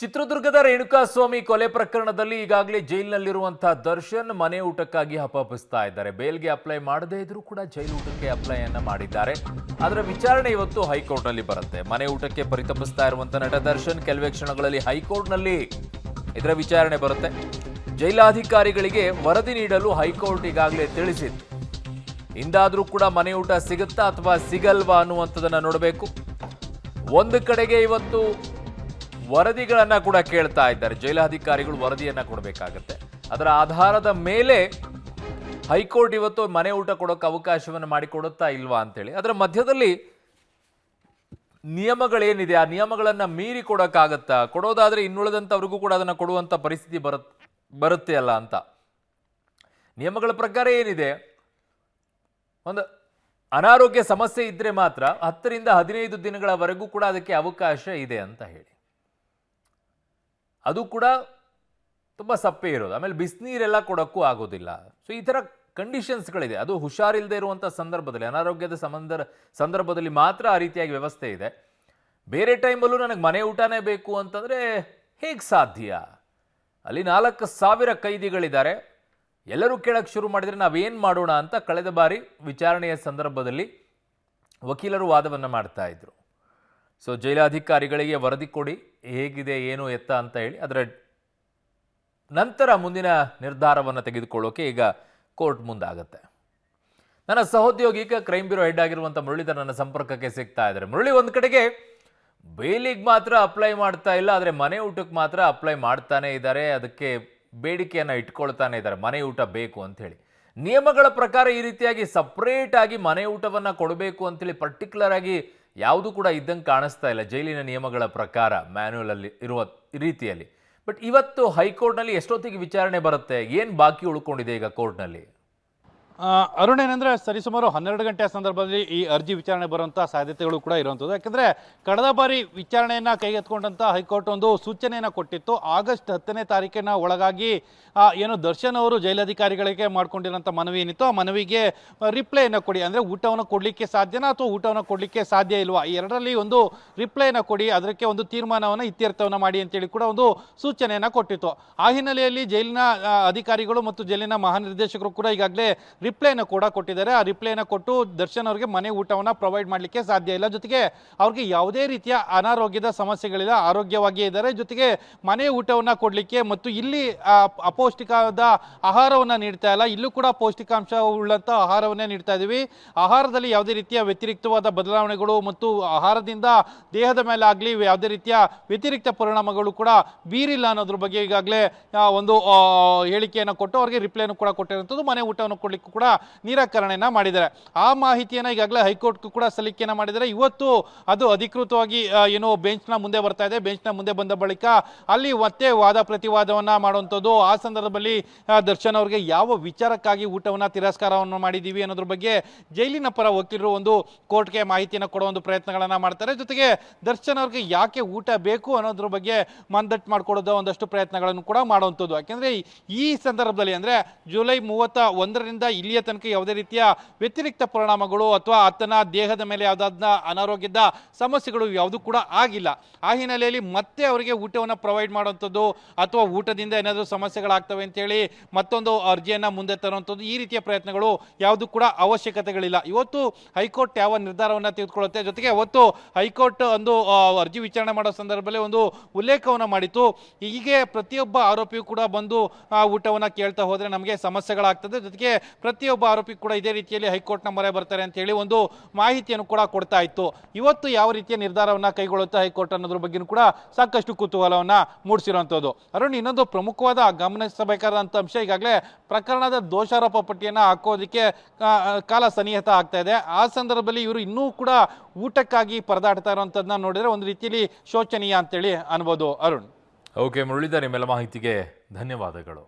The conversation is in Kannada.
ಚಿತ್ರದುರ್ಗದ ರೇಣುಕಾಸ್ವಾಮಿ ಕೊಲೆ ಪ್ರಕರಣದಲ್ಲಿ ಈಗಾಗಲೇ ಜೈಲಿನಲ್ಲಿರುವಂತಹ ದರ್ಶನ್ ಮನೆ ಊಟಕ್ಕಾಗಿ ಹಪಹಪಿಸ್ತಾ ಇದ್ದಾರೆ. ಬೇಲ್ಗೆ ಅಪ್ಲೈ ಮಾಡದೇ ಇದ್ರೂ ಕೂಡ ಜೈಲು ಊಟಕ್ಕೆ ಅಪ್ಲೈಯನ್ನ ಮಾಡಿದ್ದಾರೆ. ಅದರ ವಿಚಾರಣೆ ಇವತ್ತು ಹೈಕೋರ್ಟ್ನಲ್ಲಿ ಬರುತ್ತೆ. ಮನೆ ಊಟಕ್ಕೆ ಪರಿತಪಿಸ್ತಾ ಇರುವಂತಹ ನಟ ದರ್ಶನ್ ಕೆಲವೇ ಕ್ಷಣಗಳಲ್ಲಿ ಹೈಕೋರ್ಟ್ನಲ್ಲಿ ಇದರ ವಿಚಾರಣೆ ಬರುತ್ತೆ. ಜೈಲಾಧಿಕಾರಿಗಳಿಗೆ ವರದಿ ನೀಡಲು ಹೈಕೋರ್ಟ್ ಈಗಾಗಲೇ ತಿಳಿಸಿತ್ತು. ಇಂದಾದ್ರೂ ಕೂಡ ಮನೆ ಊಟ ಸಿಗುತ್ತಾ ಅಥವಾ ಸಿಗಲ್ವಾ ಅನ್ನುವಂಥದ್ದನ್ನ ನೋಡಬೇಕು. ಒಂದು ಕಡೆಗೆ ಇವತ್ತು ವರದಿಗಳನ್ನ ಕೂಡ ಕೇಳ್ತಾ ಇದ್ದಾರೆ. ಜೈಲಾಧಿಕಾರಿಗಳು ವರದಿಯನ್ನ ಕೊಡಬೇಕಾಗತ್ತೆ. ಅದರ ಆಧಾರದ ಮೇಲೆ ಹೈಕೋರ್ಟ್ ಇವತ್ತು ಮನೆ ಊಟ ಕೊಡೋಕೆ ಅವಕಾಶವನ್ನು ಮಾಡಿಕೊಡುತ್ತಾ ಇಲ್ವಾ ಅಂತೇಳಿ. ಅದರ ಮಧ್ಯದಲ್ಲಿ ನಿಯಮಗಳೇನಿದೆ ಆ ನಿಯಮಗಳನ್ನ ಮೀರಿ ಕೊಡೋಕ್ಕಾಗತ್ತಾ, ಕೊಡೋದಾದ್ರೆ ಇನ್ನುಳಿದಂಥವ್ರಿಗೂ ಕೂಡ ಅದನ್ನ ಕೊಡುವಂತ ಪರಿಸ್ಥಿತಿ ಬರುತ್ತೆ ಅಲ್ಲ ಅಂತ. ನಿಯಮಗಳ ಪ್ರಕಾರ ಏನಿದೆ, ಒಂದು ಅನಾರೋಗ್ಯ ಸಮಸ್ಯೆ ಇದ್ರೆ ಮಾತ್ರ 10 ರಿಂದ 15 ದಿನಗಳವರೆಗೂ ಕೂಡ ಅದಕ್ಕೆ ಅವಕಾಶ ಇದೆ ಅಂತ ಹೇಳಿ. ಅದು ಕೂಡ ತುಂಬ ಸಪ್ಪೆ ಇರೋದು. ಆಮೇಲೆ ಬಿಸಿನೀರೆಲ್ಲ ಕೊಡೋಕ್ಕೂ ಆಗೋದಿಲ್ಲ. ಸೊ ಈ ಥರ ಕಂಡೀಷನ್ಸ್ಗಳಿದೆ. ಅದು ಹುಷಾರಿಲ್ಲದೆ ಇರುವಂಥ ಸಂದರ್ಭದಲ್ಲಿ, ಅನಾರೋಗ್ಯದ ಸಂದರ್ಭದಲ್ಲಿ ಮಾತ್ರ ಆ ರೀತಿಯಾಗಿ ವ್ಯವಸ್ಥೆ ಇದೆ. ಬೇರೆ ಟೈಮಲ್ಲೂ ನನಗೆ ಮನೆ ಊಟನೇ ಬೇಕು ಅಂತಂದರೆ ಹೇಗೆ ಸಾಧ್ಯ? ಅಲ್ಲಿ 4,000 ಕೈದಿಗಳಿದ್ದಾರೆ. ಎಲ್ಲರೂ ಕೇಳಕ್ಕೆ ಶುರು ಮಾಡಿದರೆ ನಾವೇನು ಮಾಡೋಣ ಅಂತ ಕಳೆದ ಬಾರಿ ವಿಚಾರಣೆಯ ಸಂದರ್ಭದಲ್ಲಿ ವಕೀಲರು ವಾದವನ್ನು ಮಾಡ್ತಾ ಇದ್ರು. ಸೊ ಜೈಲಾಧಿಕಾರಿಗಳಿಗೆ ವರದಿ ಕೊಡಿ, ಹೇಗಿದೆ ಏನು ಎತ್ತ ಅಂತ ಹೇಳಿ. ಅದರ ನಂತರ ಮುಂದಿನ ನಿರ್ಧಾರವನ್ನು ತೆಗೆದುಕೊಳ್ಳೋಕೆ ಈಗ ಕೋರ್ಟ್ ಮುಂದಾಗತ್ತೆ. ನನ್ನ ಸಹೋದ್ಯೋಗಿ ಈಗ ಕ್ರೈಮ್ ಬ್ಯೂರೋ ಹೆಡ್ ಆಗಿರುವಂಥ ಮುರಳೀಧರ್ ನನ್ನ ಸಂಪರ್ಕಕ್ಕೆ ಸಿಗ್ತಾ ಇದ್ದಾರೆ. ಮುರಳಿ, ಒಂದು ಕಡೆಗೆ ಬೇಲಿಗೆ ಮಾತ್ರ ಅಪ್ಲೈ ಮಾಡ್ತಾ ಇಲ್ಲ, ಆದರೆ ಮನೆ ಊಟಕ್ಕೆ ಮಾತ್ರ ಅಪ್ಲೈ ಮಾಡ್ತಾನೆ ಇದ್ದಾರೆ. ಅದಕ್ಕೆ ಬೇಡಿಕೆಯನ್ನು ಇಟ್ಕೊಳ್ತಾನೆ ಇದ್ದಾರೆ, ಮನೆ ಊಟ ಬೇಕು ಅಂತ ಹೇಳಿ. ನಿಯಮಗಳ ಪ್ರಕಾರ ಈ ರೀತಿಯಾಗಿ ಸಪ್ರೇಟ್ ಆಗಿ ಮನೆ ಊಟವನ್ನು ಕೊಡಬೇಕು ಅಂತೇಳಿ ಪರ್ಟಿಕ್ಯುಲರ್ ಆಗಿ ಯಾವುದು ಕೂಡ ಇದ್ದಂಗೆ ಕಾಣಿಸ್ತಾ ಇಲ್ಲ ಜೈಲಿನ ನಿಯಮಗಳ ಪ್ರಕಾರ, ಮ್ಯಾನ್ಯುವಲ್ ಅಲ್ಲಿ ಇರುವ ರೀತಿಯಲ್ಲಿ. ಬಟ್ ಇವತ್ತು ಹೈಕೋರ್ಟ್ನಲ್ಲಿ ಎಷ್ಟೊತ್ತಿಗೆ ವಿಚಾರಣೆ ಬರುತ್ತೆ, ಏನು ಬಾಕಿ ಉಳ್ಕೊಂಡಿದೆ ಈಗ ಕೋರ್ಟ್ನಲ್ಲಿ? ಅರುಣ್, ಏನಂದರೆ ಸರಿಸುಮಾರು 12 ಗಂಟೆಯ ಸಂದರ್ಭದಲ್ಲಿ ಈ ಅರ್ಜಿ ವಿಚಾರಣೆ ಬರುವಂಥ ಸಾಧ್ಯತೆಗಳು ಕೂಡ ಇರುವಂಥದ್ದು. ಯಾಕೆಂದರೆ ಕಳೆದ ಬಾರಿ ವಿಚಾರಣೆಯನ್ನು ಕೈಗೆತ್ಕೊಂಡಂಥ ಹೈಕೋರ್ಟ್ ಒಂದು ಸೂಚನೆಯನ್ನು ಕೊಟ್ಟಿತ್ತು. ಆಗಸ್ಟ್ 10ನೇ ತಾರೀಕಿನ ಒಳಗಾಗಿ ಏನು ದರ್ಶನ್ ಅವರು ಜೈಲಾಧಿಕಾರಿಗಳಿಗೆ ಮಾಡ್ಕೊಂಡಿರೋಂಥ ಮನವಿ ಏನಿತ್ತು, ಆ ಮನವಿಗೆ ರಿಪ್ಲೈಯನ್ನು ಕೊಡಿ. ಅಂದರೆ ಊಟವನ್ನು ಕೊಡಲಿಕ್ಕೆ ಸಾಧ್ಯನಾ ಅಥವಾ ಊಟವನ್ನು ಕೊಡಲಿಕ್ಕೆ ಸಾಧ್ಯ ಇಲ್ವಾ, ಈ ಎರಡರಲ್ಲಿ ಒಂದು ರಿಪ್ಲೈಯನ್ನು ಕೊಡಿ, ಅದಕ್ಕೆ ಒಂದು ತೀರ್ಮಾನವನ್ನು ಇತ್ಯರ್ಥವನ್ನು ಮಾಡಿ ಅಂತೇಳಿ ಕೂಡ ಒಂದು ಸೂಚನೆಯನ್ನು ಕೊಟ್ಟಿತ್ತು. ಆ ಹಿನ್ನೆಲೆಯಲ್ಲಿ ಜೈಲಿನ ಅಧಿಕಾರಿಗಳು ಮತ್ತು ಜೈಲಿನ ಮಹಾನಿರ್ದೇಶಕರು ಕೂಡ ಈಗಾಗಲೇ ರಿಪ್ಲೈನ ಕೂಡ ಕೊಟ್ಟಿದ್ದಾರೆ. ಆ ರಿಪ್ಲೈನ ಕೊಟ್ಟು ದರ್ಶನ್ ಅವರಿಗೆ ಮನೆ ಊಟವನ್ನು ಪ್ರೊವೈಡ್ ಮಾಡಲಿಕ್ಕೆ ಸಾಧ್ಯ ಇಲ್ಲ, ಜೊತೆಗೆ ಅವ್ರಿಗೆ ಯಾವುದೇ ರೀತಿಯ ಅನಾರೋಗ್ಯದ ಸಮಸ್ಯೆಗಳಿಲ್ಲ, ಆರೋಗ್ಯವಾಗಿಯೇ ಇದ್ದಾರೆ. ಜೊತೆಗೆ ಮನೆ ಊಟವನ್ನು ಕೊಡಲಿಕ್ಕೆ ಮತ್ತು ಇಲ್ಲಿ ಅಪೌಷ್ಟಿಕವಾದ ಆಹಾರವನ್ನು ನೀಡ್ತಾ ಇಲ್ಲ, ಇಲ್ಲೂ ಕೂಡ ಪೌಷ್ಟಿಕಾಂಶ ಉಳ್ಳಂಥ ಆಹಾರವನ್ನೇ ನೀಡ್ತಾ ಇದ್ದೀವಿ. ಆಹಾರದಲ್ಲಿ ಯಾವುದೇ ರೀತಿಯ ವ್ಯತಿರಿಕ್ತವಾದ ಬದಲಾವಣೆಗಳು ಮತ್ತು ಆಹಾರದಿಂದ ದೇಹದ ಮೇಲೆ ಆಗಲಿ ಯಾವುದೇ ರೀತಿಯ ವ್ಯತಿರಿಕ್ತ ಪರಿಣಾಮಗಳು ಕೂಡ ಬೀರಿಲ್ಲ ಅನ್ನೋದ್ರ ಬಗ್ಗೆ ಈಗಾಗಲೇ ಒಂದು ಹೇಳಿಕೆಯನ್ನು ಕೊಟ್ಟು ಅವ್ರಿಗೆ ರಿಪ್ಲೈನು ಕೂಡ ಕೊಟ್ಟಿರುವಂಥದ್ದು. ಮನೆ ಊಟವನ್ನು ಕೊಡಲಿಕ್ಕೂ ಕೂಡ ನಿರಾಕರಣೆಯನ್ನ ಮಾಡಿದ್ದಾರೆ. ಆ ಮಾಹಿತಿಯನ್ನು ಈಗಾಗಲೇ ಹೈಕೋರ್ಟ್ಗೂ ಕೂಡ ಸಲ್ಲಿಕೆಯನ್ನು ಮಾಡಿದ್ದಾರೆ. ಇವತ್ತು ಅದು ಅಧಿಕೃತವಾಗಿ ಏನು ಬೆಂಚ್ನ ಮುಂದೆ ಬರ್ತಾ ಇದೆ. ಬೆಂಚ್ನ ಮುಂದೆ ಬಂದ ಬಳಿಕ ಅಲ್ಲಿ ಮತ್ತೆ ವಾದ ಪ್ರತಿವಾದವನ್ನ ಮಾಡುವಂಥದ್ದು. ಆ ಸಂದರ್ಭದಲ್ಲಿ ದರ್ಶನ್ ಅವರಿಗೆ ಯಾವ ವಿಚಾರಕ್ಕಾಗಿ ಊಟವನ್ನು ತಿರಸ್ಕಾರವನ್ನು ಮಾಡಿದ್ದೀವಿ ಅನ್ನೋದ್ರ ಬಗ್ಗೆ ಜೈಲಿನ ಪರ ವಕೀಲರು ಒಂದು ಕೋರ್ಟ್ಗೆ ಮಾಹಿತಿಯನ್ನು ಕೊಡುವ ಒಂದು ಪ್ರಯತ್ನಗಳನ್ನು ಮಾಡ್ತಾರೆ. ಜೊತೆಗೆ ದರ್ಶನ್ ಅವ್ರಿಗೆ ಯಾಕೆ ಊಟ ಬೇಕು ಅನ್ನೋದ್ರ ಬಗ್ಗೆ ಮಂದಟ್ಟು ಮಾಡಿಕೊಡೋದು ಒಂದಷ್ಟು ಪ್ರಯತ್ನಗಳನ್ನು ಕೂಡ ಮಾಡುವಂಥದ್ದು. ಯಾಕೆಂದ್ರೆ ಈ ಸಂದರ್ಭದಲ್ಲಿ ಅಂದರೆ ಜುಲೈ 31ರಿಂದ ಇಲ್ಲಿಯ ತನಕ ಯಾವುದೇ ರೀತಿಯ ವ್ಯತಿರಿಕ್ತ ಪರಿಣಾಮಗಳು ಅಥವಾ ಆತನ ದೇಹದ ಮೇಲೆ ಯಾವುದಾದ ಅನಾರೋಗ್ಯದ ಸಮಸ್ಯೆಗಳು ಯಾವುದು ಕೂಡ ಆಗಿಲ್ಲ. ಆ ಹಿನ್ನೆಲೆಯಲ್ಲಿ ಮತ್ತೆ ಅವರಿಗೆ ಊಟವನ್ನು ಪ್ರೊವೈಡ್ ಮಾಡುವಂಥದ್ದು ಅಥವಾ ಊಟದಿಂದ ಏನಾದರೂ ಸಮಸ್ಯೆಗಳಾಗ್ತವೆ ಅಂತೇಳಿ ಮತ್ತೊಂದು ಅರ್ಜಿಯನ್ನು ಮುಂದೆ ತರುವಂಥದ್ದು, ಈ ರೀತಿಯ ಪ್ರಯತ್ನಗಳು ಯಾವುದು ಕೂಡ ಅವಶ್ಯಕತೆಗಳಿಲ್ಲ. ಇವತ್ತು ಹೈಕೋರ್ಟ್ ಯಾವ ನಿರ್ಧಾರವನ್ನು ತೆಗೆದುಕೊಳ್ಳುತ್ತೆ, ಜೊತೆಗೆ ಅವತ್ತು ಹೈಕೋರ್ಟ್ ಒಂದು ಅರ್ಜಿ ವಿಚಾರಣೆ ಮಾಡೋ ಸಂದರ್ಭದಲ್ಲಿ ಒಂದು ಉಲ್ಲೇಖವನ್ನು ಮಾಡಿತ್ತು. ಹೀಗೆ ಪ್ರತಿಯೊಬ್ಬ ಆರೋಪಿಯೂ ಕೂಡ ಬಂದು ಊಟವನ್ನು ಕೇಳ್ತಾ ಹೋದರೆ ನಮಗೆ ಸಮಸ್ಯೆಗಳಾಗ್ತದೆ, ಜೊತೆಗೆ ಪ್ರತಿಯೊಬ್ಬ ಆರೋಪಿ ಕೂಡ ಇದೇ ರೀತಿಯಲ್ಲಿ ಹೈಕೋರ್ಟ್ನ ಮೊರೆ ಬರ್ತಾರೆ ಅಂತ ಹೇಳಿ ಒಂದು ಮಾಹಿತಿಯನ್ನು ಕೂಡ ಕೊಡ್ತಾ ಇತ್ತು. ಇವತ್ತು ಯಾವ ರೀತಿಯ ನಿರ್ಧಾರವನ್ನು ಕೈಗೊಳ್ಳುತ್ತೆ ಹೈಕೋರ್ಟ್ ಅನ್ನೋದ್ರ ಬಗ್ಗೆ ಕೂಡ ಸಾಕಷ್ಟು ಕುತೂಹಲವನ್ನ ಮೂಡಿಸಿರುವಂಥದ್ದು. ಅರುಣ್, ಇನ್ನೊಂದು ಪ್ರಮುಖವಾದ ಗಮನಿಸಬೇಕಾದಂಥ ಅಂಶ, ಈಗಾಗಲೇ ಪ್ರಕರಣದ ದೋಷಾರೋಪ ಪಟ್ಟಿಯನ್ನು ಹಾಕೋದಕ್ಕೆ ಕಾಲ ಸನ್ನಿಹಿತ ಆಗ್ತಾ ಇದೆ. ಆ ಸಂದರ್ಭದಲ್ಲಿ ಇವರು ಇನ್ನೂ ಕೂಡ ಊಟಕ್ಕಾಗಿ ಪರದಾಡ್ತಾ ಇರುವಂಥದ್ದನ್ನ ನೋಡಿದ್ರೆ ಒಂದು ರೀತಿಯಲ್ಲಿ ಶೋಚನೀಯ ಅಂತೇಳಿ ಅನ್ಬೋದು. ಅರುಣ್. ಓಕೆ ಮುರಳೀಧರ್, ನಿಮ್ಮೆಲ್ಲ ಮಾಹಿತಿಗೆ ಧನ್ಯವಾದಗಳು.